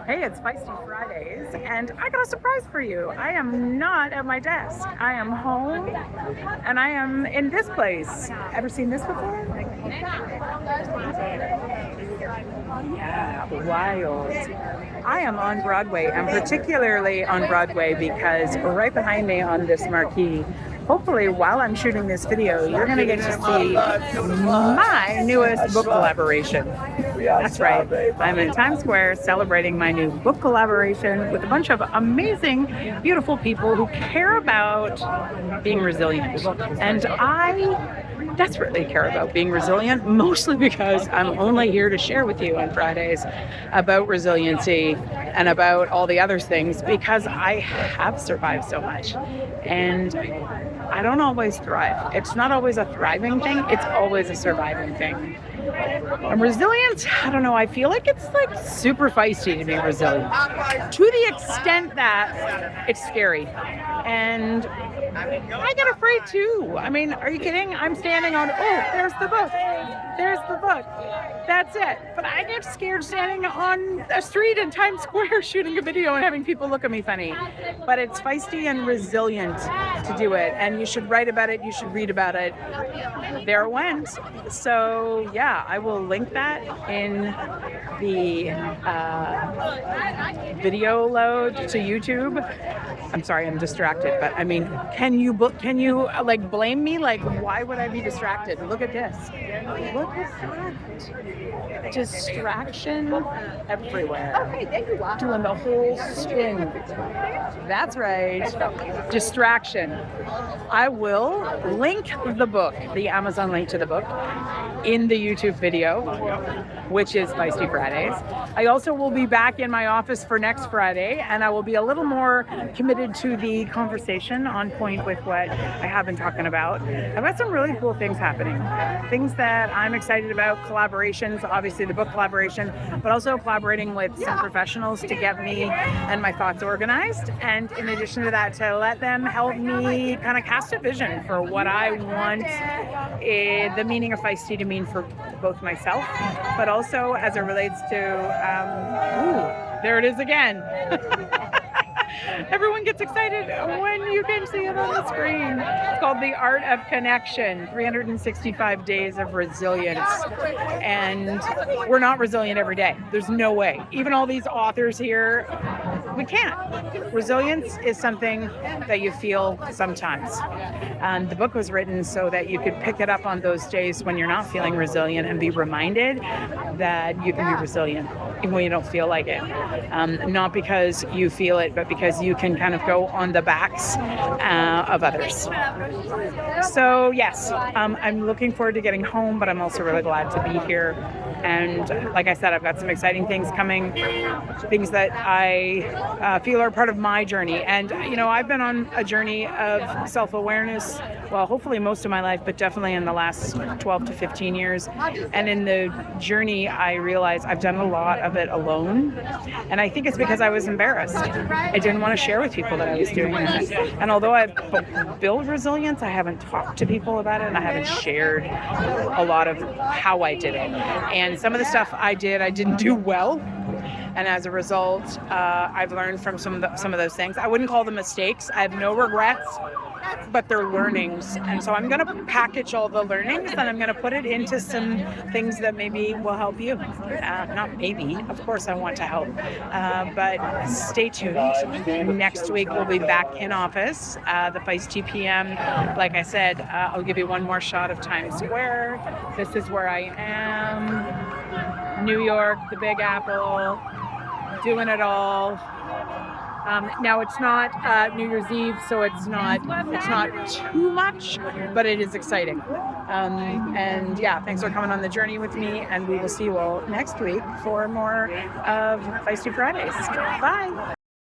Hey, it's Feisty Fridays, and I got a surprise for you. I am not at my desk. I am home, and I am in this place. Ever seen this before? Yeah, wild. I am on Broadway, and particularly on Broadway because right behind me on this marquee, hopefully while I'm shooting this video, you're going to get to see my newest book collaboration. That's right. I'm in Times Square celebrating my new book collaboration with a bunch of amazing, beautiful people who care about being resilient. And I desperately care about being resilient, mostly because I'm only here to share with you on Fridays about resiliency and about all the other things because I have survived so much. And I don't always thrive. It's not always a thriving thing. It's always a surviving thing. And resilience, I don't know, I feel like it's like super feisty to be resilient to the extent that it's scary. And I get afraid too. I mean, are you kidding? I'm standing on, there's the book. There's the book. That's it. But I get scared standing on a street in Times Square shooting a video and having people look at me funny. But it's feisty and resilient to do it. And you should write about it. You should read about it. There it went. So yeah, I will link that in the video load to YouTube. I'm sorry, I'm distracted, but I mean, can you like blame me? Like, why would I be distracted? Look at this. Look at that. Distraction everywhere. Okay, there you are. Doing the whole spin. That's right. Distraction. I will link the book, the Amazon link to the book, in the YouTube video, which is Feisty Fridays. I also will be back in my office for next Friday, and I will be a little more committed to the conversation on point with what I have been talking about. I've got some really cool things happening. Things that I'm excited about, collaborations, obviously the book collaboration, but also collaborating with some professionals to get me and my thoughts organized. And in addition to that, to let them help me kind of cast a vision for what I want the meaning of feisty to mean for both myself, but also as it relates to, there it is again. Everyone gets excited when you can see it on the screen. It's called The Art of Connection, 365 Days of Resilience. And we're not resilient every day. There's no way. Even all these authors here, we can't. Resilience is something that you feel sometimes. The book was written so that you could pick it up on those days when you're not feeling resilient and be reminded that you can be resilient even when you don't feel like it. Not because you feel it, but because you can kind of go on the backs of others. So yes, I'm looking forward to getting home, but I'm also really glad to be here. And like I said, I've got some exciting things coming, things that I feel are part of my journey. And, you know, I've been on a journey of self-awareness, well, hopefully most of my life, but definitely in the last 12 to 15 years. And in the journey, I realized I've done a lot of it alone. And I think it's because I was embarrassed. I didn't want to share with people that I was doing it. And although I've built resilience, I haven't talked to people about it, and I haven't shared a lot of how I did it. And some of the stuff I didn't do well. And as a result, I've learned from some of those things. I wouldn't call them mistakes. I have no regrets, but they're learnings. And so I'm going to package all the learnings and I'm going to put it into some things that maybe will help you. Not maybe, of course I want to help. But stay tuned. Next week we'll be back in office, the Feisty PM. Like I said, I'll give you one more shot of Times Square. This is where I am. New York, the Big Apple, doing it all. Now it's not New Year's Eve, so it's not too much, but it is exciting. And yeah, thanks for coming on the journey with me, and we will see you all next week for more of Feisty Fridays. Bye.